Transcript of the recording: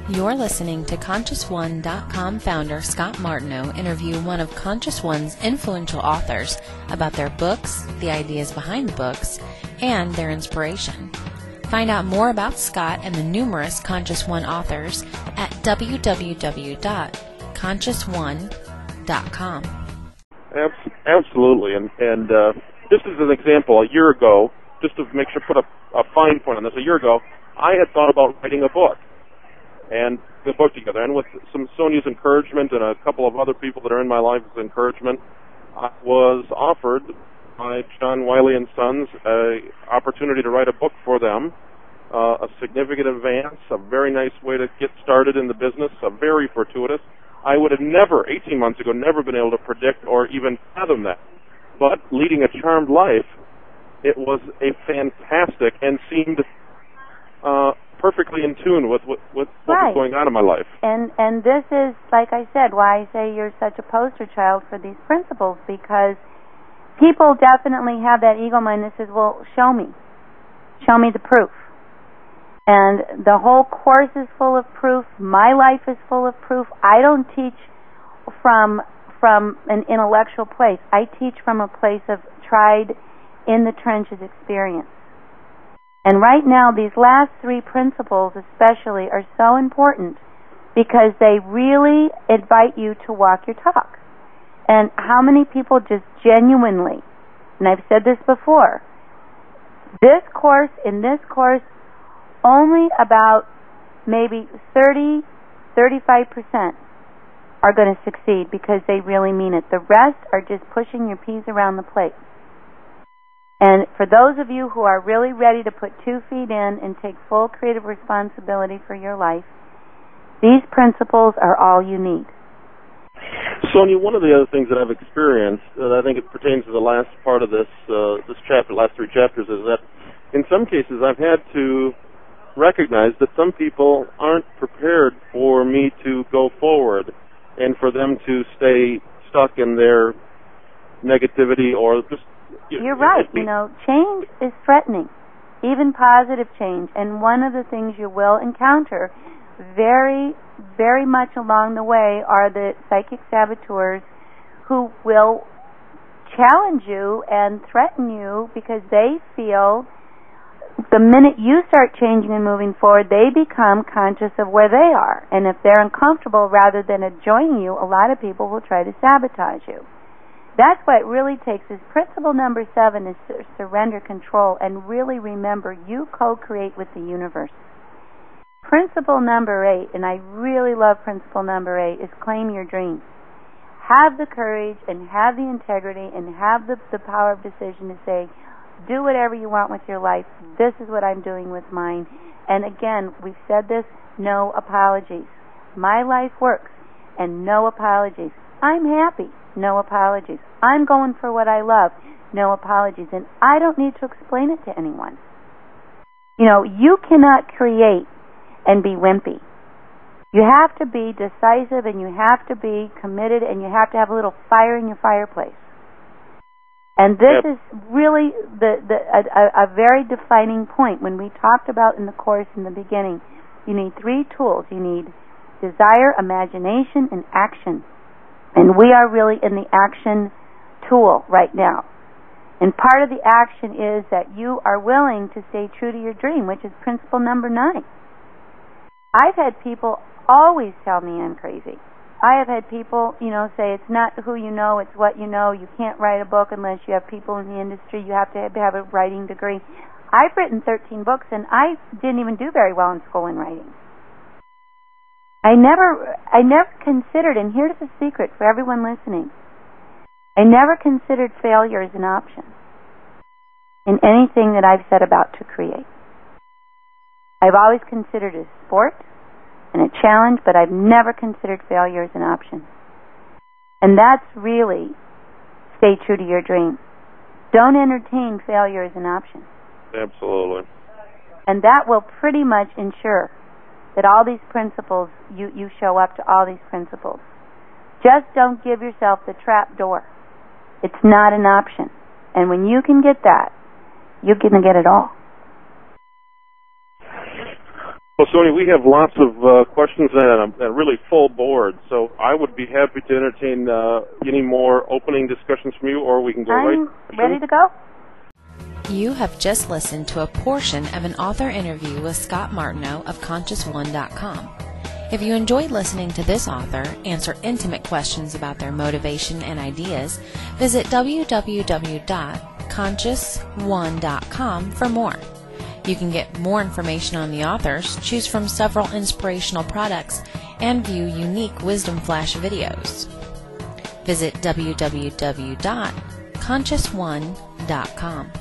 You're listening to ConsciousOne.com founder Scott Martineau interview one of Conscious One's influential authors about their books, the ideas behind the books, and their inspiration. Find out more about Scott and the numerous Conscious One authors at www.ConsciousOne.com. Absolutely, and just as an example, a year ago, just to make sure put a fine point on this, a year ago, I had thought about writing a book, and the book together, and with some Sonia's encouragement and a couple of other people that are in my life's encouragement, I was offered by John Wiley and Sons an opportunity to write a book for them, a significant advance, a very nice way to get started in the business, a very fortuitous. I would have never, 18 months ago, never been able to predict or even fathom that. But leading a charmed life, it was a fantastic and seemed perfectly in tune with what was going on in my life. And this is, like I said, why I say you're such a poster child for these principles, because people definitely have that ego mind that says, well, show me the proof. And the whole course is full of proof. My life is full of proof. I don't teach from an intellectual place. I teach from a place of tried in the trenches experience. And right now, these last three principles especially are so important because they really invite you to walk your talk. And how many people just genuinely, and I've said this before, in this course, only about maybe 30-35% are going to succeed because they really mean it. The rest are just pushing your peas around the plate. And for those of you who are really ready to put 2 feet in and take full creative responsibility for your life, these principles are all you need. Sonia, one of the other things that I've experienced, and I think it pertains to the last part of this chapter, last 3 chapters, is that in some cases I've had to recognize that some people aren't prepared for me to go forward and for them to stay stuck in their negativity or just... You're right. Change is threatening, even positive change. And one of the things you will encounter very, very much along the way are the psychic saboteurs who will challenge you and threaten you because they feel the minute you start changing and moving forward, they become conscious of where they are. And if they're uncomfortable, rather than joining you, a lot of people will try to sabotage you. That's what it really takes. Is principle number 7 is surrender control, and really remember you co-create with the universe. Principle number 8, and I really love principle number 8, is claim your dreams. Have the courage and have the integrity and have the power of decision to say, do whatever you want with your life. This is what I'm doing with mine. And again, we've said this, no apologies. My life works, and no apologies. I'm happy, no apologies. I'm going for what I love, no apologies. And I don't need to explain it to anyone. You cannot create and be wimpy. You have to be decisive, and you have to be committed, and you have to have a little fire in your fireplace. And this is really a very defining point. When we talked about in the course in the beginning, you need 3 tools. You need desire, imagination, and action. And we are really in the action tool right now. And part of the action is that you are willing to stay true to your dream, which is principle number 9. I've had people always tell me I'm crazy. I have had people, say it's not who you know, it's what you know. You can't write a book unless you have people in the industry. You have to have a writing degree. I've written 13 books, and I didn't even do very well in school in writing. I never considered, and here's the secret for everyone listening, I never considered failure as an option in anything that I've set about to create. I've always considered it a sport and a challenge, but I've never considered failure as an option. And that's really stay true to your dream. Don't entertain failure as an option. Absolutely. And that will pretty much ensure that all these principles, you show up to all these principles. Just don't give yourself the trap door. It's not an option. And when you can get that, you're going to get it all. Well, Sonia, we have lots of questions and a really full board, so I would be happy to entertain any more opening discussions from you, or we can go I'm ready to go. You have just listened to a portion of an author interview with Scott Martineau of ConsciousOne.com. If you enjoyed listening to this author answer intimate questions about their motivation and ideas, visit www.ConsciousOne.com for more. You can get more information on the authors, choose from several inspirational products, and view unique Wisdom Flash videos. Visit www.ConsciousOne.com.